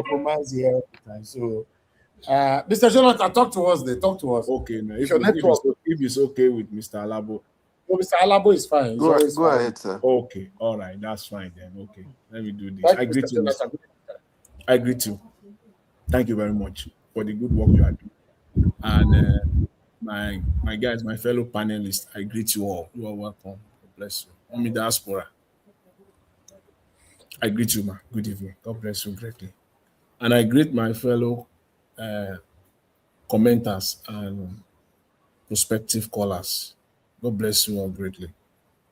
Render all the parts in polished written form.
compromise here all the time. So, Mr. Jonathan, talk to us. There, talk to us. Okay, now Your network. if it's okay with Mr. Alabo. No, Mr. Alabo is fine. He's always Go fine. ahead, sir. Okay, all right, that's fine then. Okay, let me do this. Thank I you, greet Mr. you, Mr. Jonathan. I greet you. Thank you very much for the good work you are doing. And my guys, my fellow panelists, I greet you all. You are welcome. God bless you. I'm in diaspora. I greet you, ma. Good evening. God bless you greatly. And I greet my fellow commenters and prospective callers. God bless you all greatly.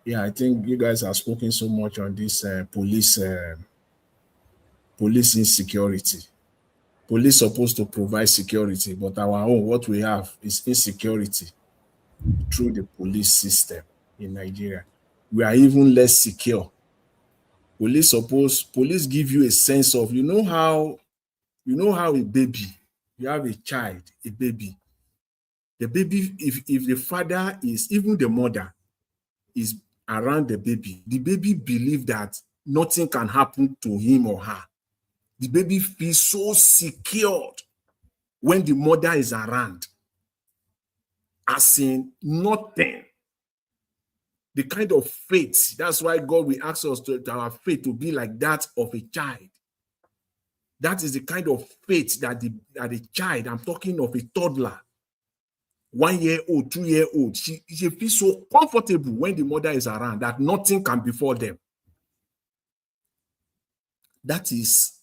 Yeah, I think you guys have spoken so much on this police insecurity. Police supposed to provide security, but our own, what we have is insecurity through the police system in Nigeria. We are even less secure. Police give you a sense of, you know how a baby, you have a child, a baby. The baby, if the father is, even the mother is around the baby believe that nothing can happen to him or her. The baby feels so secured when the mother is around, as in nothing. The kind of faith, that's why God will ask us to our faith to be like that of a child. That is the kind of faith that the child, I'm talking of a toddler, 1 year old, 2 year old, she feels so comfortable when the mother is around that nothing can befall them. That is,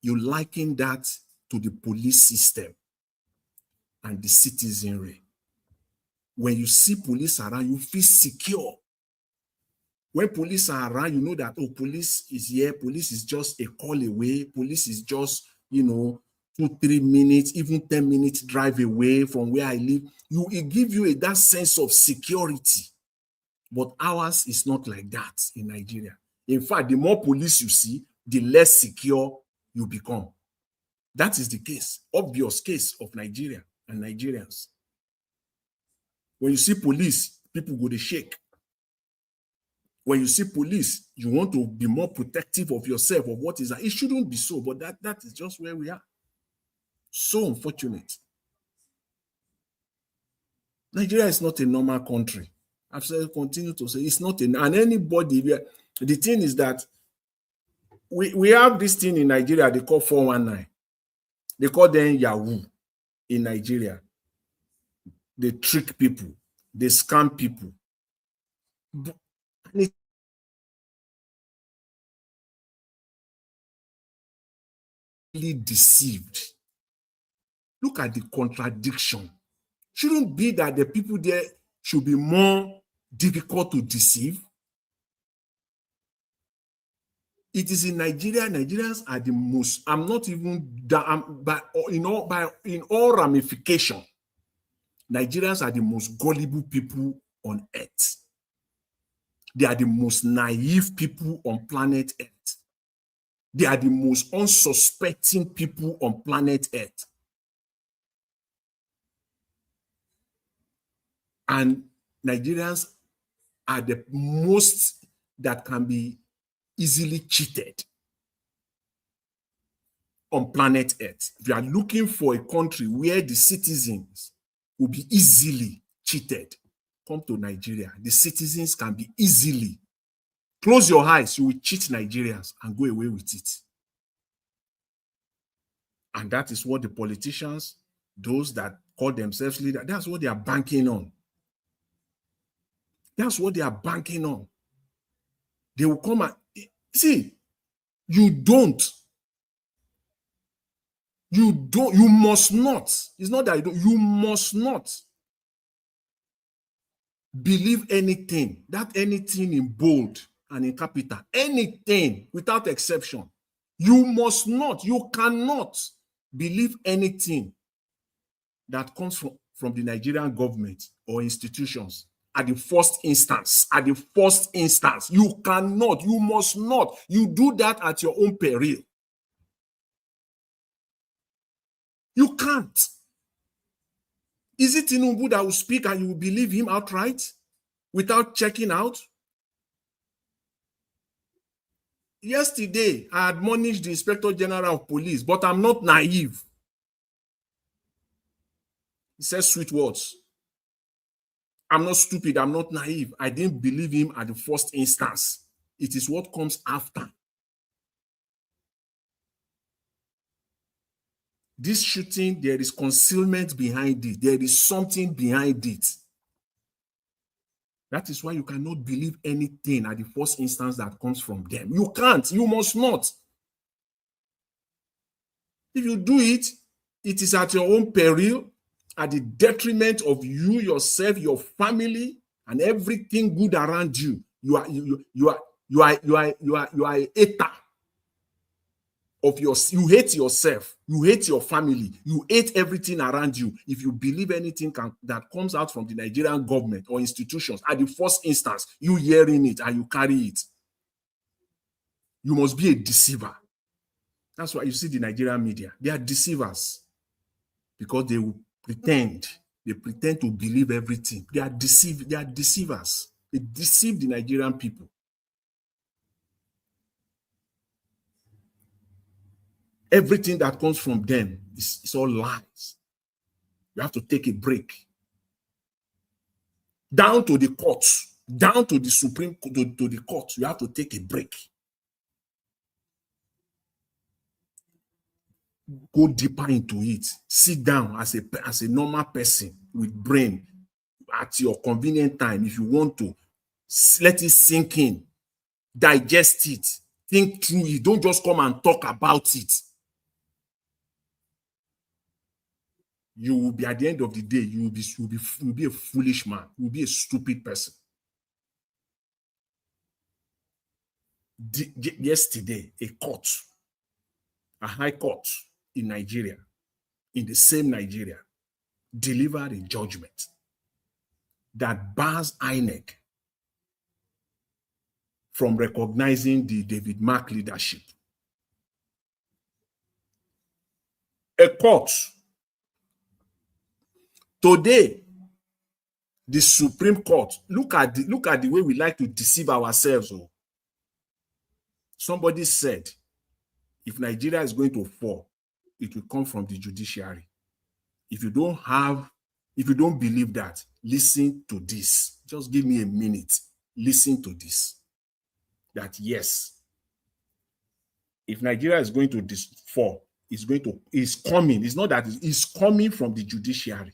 you liken that to the police system and the citizenry. When you see police around, you feel secure. When police are around, you know that, oh, police is here, police is just a call away, police is just, 2-3 minutes, even 10 minutes drive away from where I live. It gives you that sense of security. But ours is not like that in Nigeria. In fact, the more police you see, the less secure you become. That is the case, obvious case of Nigeria and Nigerians. When you see police, people go to shake. When you see police, you want to be more protective of yourself, of what is that. It shouldn't be so, but that is just where we are. So unfortunate. Nigeria is not a normal country. I've said, continue to say it's not and anybody. The thing is that we have this thing in Nigeria they call 419. They call them Yahoo in Nigeria. They trick people, they scam people. And really deceived. Look at the contradiction. Shouldn't be that the people there should be more difficult to deceive. It is in Nigeria. Nigerians are the most. I'm not even in all ramification. Nigerians are the most gullible people on earth. They are the most naive people on planet Earth. They are the most unsuspecting people on planet Earth. And Nigerians are the most that can be easily cheated on planet Earth. If you are looking for a country where the citizens will be easily cheated, come to Nigeria. The citizens can be easily. Close your eyes, you will cheat Nigerians and go away with it. And that is what the politicians, those that call themselves leaders, that's what they are banking on. That's what they are banking on. They will come and see, you must not. It's not that you must not believe anything, that anything in bold and in capital, anything without exception. You must not, you cannot believe anything that comes from the Nigerian government or institutions at the first instance. You cannot, you must not. You do that at your own peril. You can't. Is it Tinubu that will speak and you will believe him outright without checking out? Yesterday, I admonished the Inspector General of Police, but I'm not naive. He says sweet words. I'm not stupid. I'm not naive. I didn't believe him at the first instance. It is what comes after. This shooting, there is concealment behind it. There is something behind it. That is why you cannot believe anything at the first instance that comes from them. You can't. You must not. If you do it, it is at your own peril, at the detriment of you, yourself, your family, and everything good around you. You are a hater of your. You hate yourself. You hate your family. You hate everything around you. If you believe anything that comes out from the Nigerian government or institutions at the first instance, you hearing it and you carry it, you must be a deceiver. That's why you see the Nigerian media. They are deceivers because they will pretend. They pretend to believe everything. They are deceivers. They deceive the Nigerian people. Everything that comes from them is all lies. You have to take a break. Down to the courts, down to the Supreme Court, to the courts, you have to take a break. Go deeper into it. Sit down as a normal person with brain at your convenient time. If you want to, let it sink in, digest it, think through it. Don't just come and talk about it. You will be, at the end of the day, you will be a foolish man. You will be a stupid person. Yesterday, a high court in Nigeria, in the same Nigeria, delivered a judgment that bars INEC from recognizing the David Mark leadership. A court. Today, the Supreme Court, look at the way we like to deceive ourselves. Somebody said, if Nigeria is going to fall, it will come from the judiciary. If you don't believe that, listen to this. Just give me a minute. Listen to this. That yes, if Nigeria is going to fall, it's coming. It's not that it's coming from the judiciary.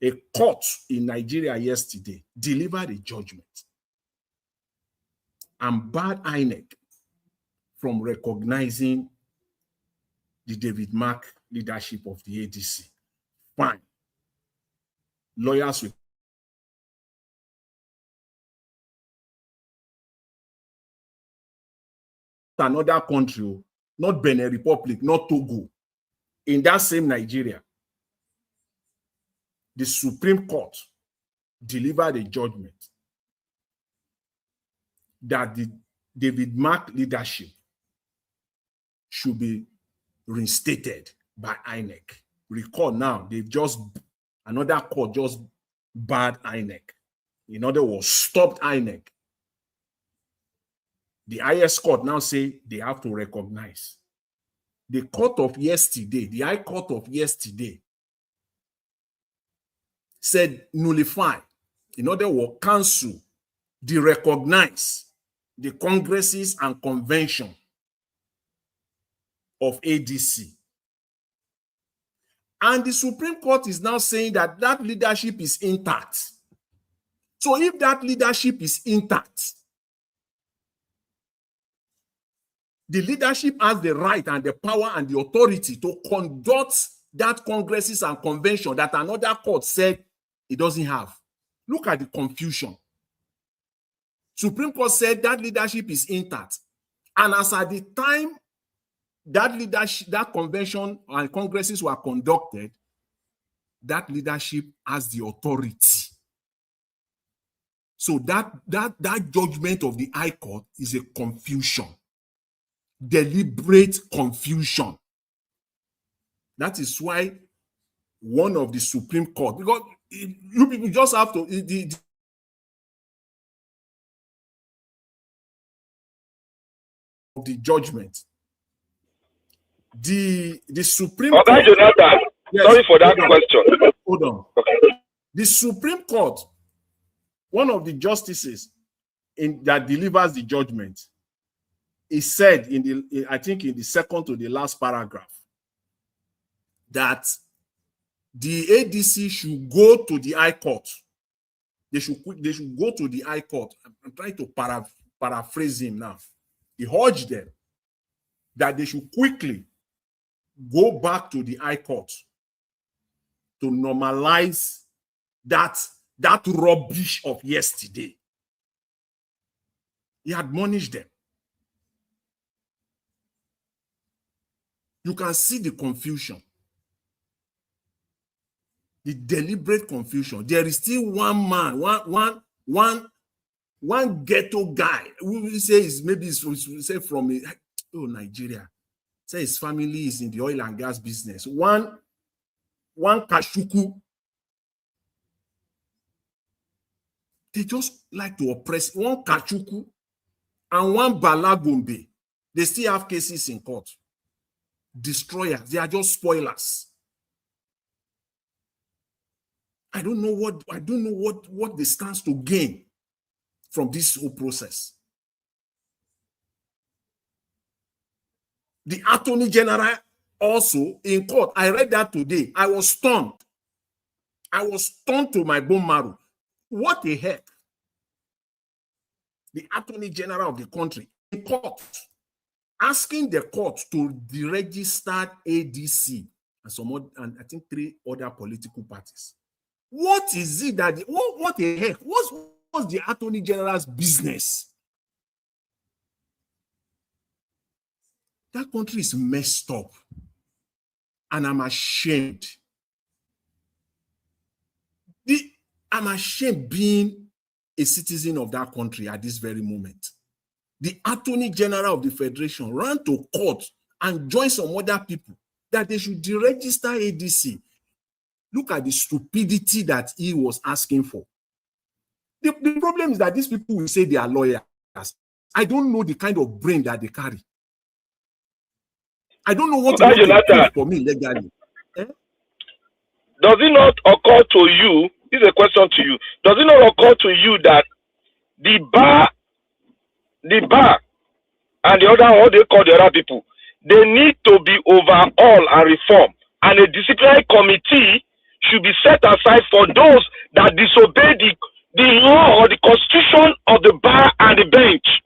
A court in Nigeria yesterday delivered a judgment and barred INEC from recognizing the David Mark leadership of the ADC. Fine. Lawyers will another country, not Benin Republic, not Togo, in that same Nigeria, the Supreme Court delivered a judgment that the David Mark leadership should be reinstated by INEC. Recall now, another court just barred INEC. In other words, stopped INEC. The highest court now say they have to recognize. The court of yesterday, the High Court of yesterday, said nullify. In other words, cancel, de-recognize the congresses and convention of ADC. And the Supreme Court is now saying that that leadership is intact. So if that leadership is intact, the leadership has the right and the power and the authority to conduct that congresses and convention that another court said it doesn't have. Look at the confusion. Supreme Court said that leadership is intact. And as at the time that leadership, that convention and congresses were conducted, that leadership has the authority. So that judgment of the High Court is a confusion. Deliberate confusion. That is why one of the Supreme Court, because you people just have to, the judgment. The Supreme Okay, Court. Jonathan, Yes, sorry for that question. Hold on. Okay. The Supreme Court, one of the justices that delivers the judgment, is said I think in the second to the last paragraph, that the ADC should go to the High Court. They should go to the High Court. I'm trying to paraphrase him now. He urged them that they should quickly go back to the High Court to normalize that rubbish of yesterday. He admonished them. You can see the confusion, the deliberate confusion. There is still one man, one ghetto guy who will say say from Nigeria. Say his family is in the oil and gas business. One Kashuku. They just like to oppress one Kachuku and one Balagombe. They still have cases in court. Destroyers. They are just spoilers. I don't know what they stands to gain from this whole process. The Attorney General also in court. I read that today. I was stunned. I was stunned to my bone marrow. What the heck? The Attorney General of the country in court asking the court to deregister ADC and I think 3 other political parties. What is it that what the heck? What's the Attorney General's business? That country is messed up, and I'm ashamed. I'm ashamed being a citizen of that country at this very moment. The Attorney General of the Federation ran to court and joined some other people that they should deregister ADC. Look at the stupidity that he was asking for. The problem is that these people will say they are lawyers. I don't know the kind of brain that they carry. I don't know what to do for me legally. Does it not occur to you, this is a question to you, does it not occur to you that the bar and the other, what they call the other people, they need to be overhauled and reformed, and a disciplinary committee should be set aside for those that disobey the law or the constitution of the bar and the bench?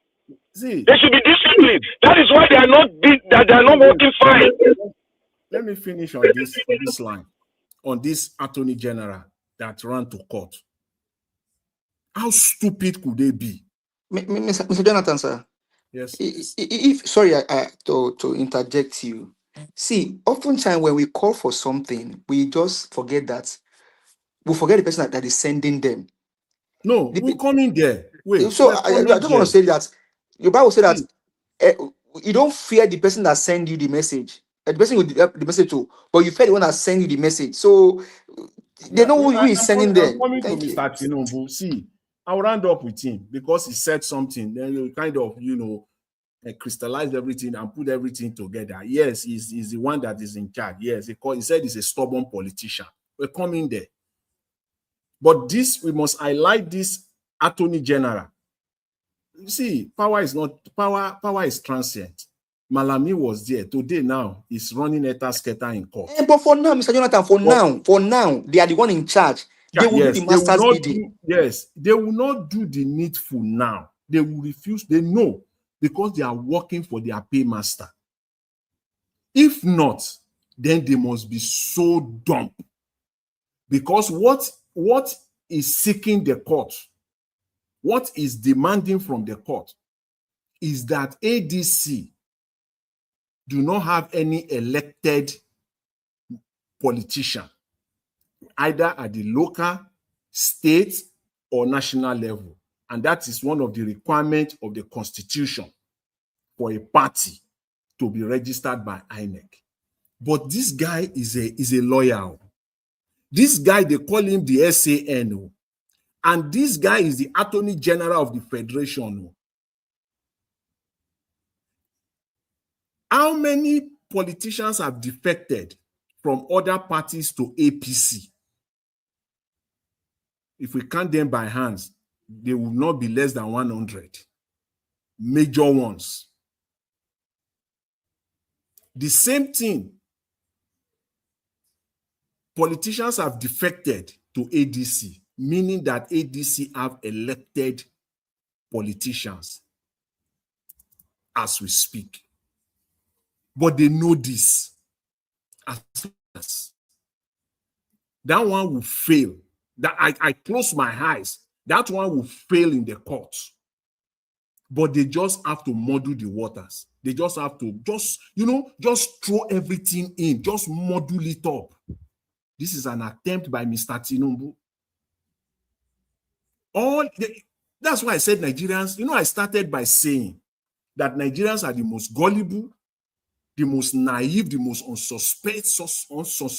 See, they should be disciplined. That is why they are not working fine. Let me finish on this line, on this Attorney General that ran to court. How stupid could they be? Mr. Jonathan, sir. Yes. Sorry, to interject you. See, oftentimes when we call for something, we just forget that. We forget the person that is sending them. No, we're coming there. Wait. So I just want to say that your Bible said that you don't fear the person that sends you the message. The person you the message to, but you fear the one that sends you the message. So they know who is sending them. Thank you. Tinubu. See, I'll round up with him because he said something. Then you kind of, crystallize everything and put everything together. Yes, he's the one that is in charge. Yes, he said he's a stubborn politician. We're coming there. But we must highlight this Attorney General. You see, power is transient. Malami was there. Today now, he's running Etasketa in court. But for now, Mr. Jonathan, for now, they are the one in charge. They will do the master's bidding. Yes, they will not do the needful now. They will refuse. They know because they are working for their paymaster. If not, then they must be so dumb. Because what is seeking the court, what is demanding from the court, is that ADC do not have any elected politician, either at the local, state, or national level. And that is one of the requirements of the Constitution for a party to be registered by INEC. But this guy is a lawyer. This guy, they call him the SAN. And this guy is the Attorney General of the Federation. How many politicians have defected from other parties to APC? If we count them by hands, they will not be less than 100. Major ones. The same thing. Politicians have defected to ADC, meaning that ADC have elected politicians as we speak. But they know this. As that one will fail. That I close my eyes. That one will fail in the courts. But they just have to muddle the waters. They just have to just throw everything in, just muddle it up. This is an attempt by Mr. Tinubu. That's why I said Nigerians, I started by saying that Nigerians are the most gullible, the most naive, the most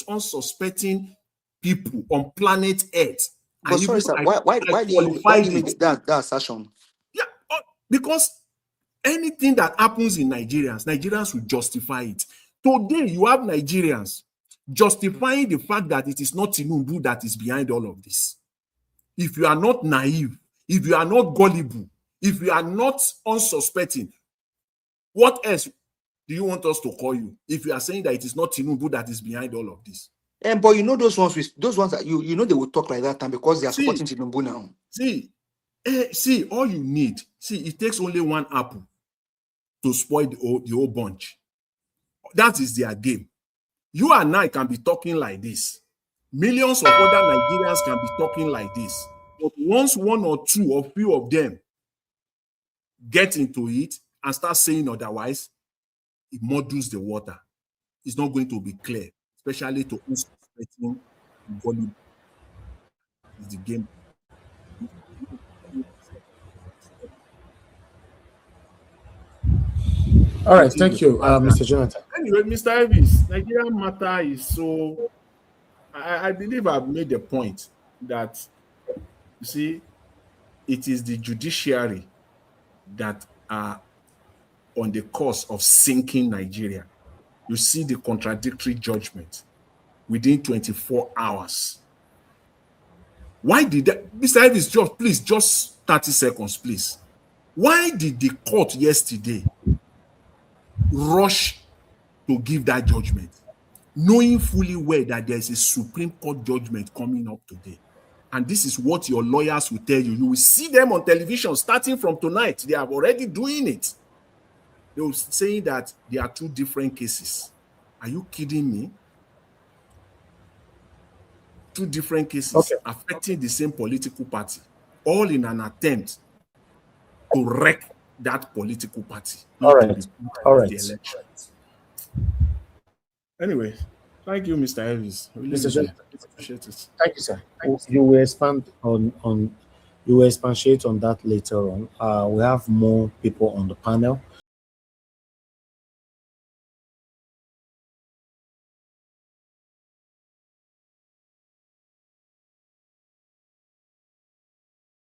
unsuspecting people on planet Earth. But sorry, sir, why do you make that assertion? Yeah, because anything that happens in Nigerians will justify it. Today, you have Nigerians justifying the fact that it is not Tinubu that is behind all of this. If you are not naive, if you are not gullible, if you are not unsuspecting, what else do you want us to call you if you are saying that it is not Tinubu that is behind all of this? But those ones that they will talk like that time because they are supporting Tinubu now. See, all you need, it takes only one apple to spoil the whole bunch. That is their game. You and I can be talking like this. Millions of other Nigerians can be talking like this. But once one or two or few of them get into it and start saying otherwise, it muddles the water. It's not going to be clear, especially to unsuspecting volume. Is the game. All right, thank you, Mr. Jonathan. Anyway, Mr. Elvis, Nigerian matter is so. I believe I've made the point that, you see, it is the judiciary that are on the course of sinking Nigeria. You see the contradictory judgment within 24 hours. Why did that? Mr. Elvis, just 30 seconds, please. Why did the court yesterday rush to give that judgment, knowing fully well that there is a Supreme Court judgment coming up today? And this is what your lawyers will tell you. You will see them on television starting from tonight. They are already doing it. They were saying that there are two different cases. Are you kidding me? Two different cases affecting the same political party, all in an attempt to wreck that political party. All right. Anyway, thank you, Mr. Elvis. Mr. Jonathan, appreciate it. Thank you, sir. You will expand on that later on. We have more people on the panel.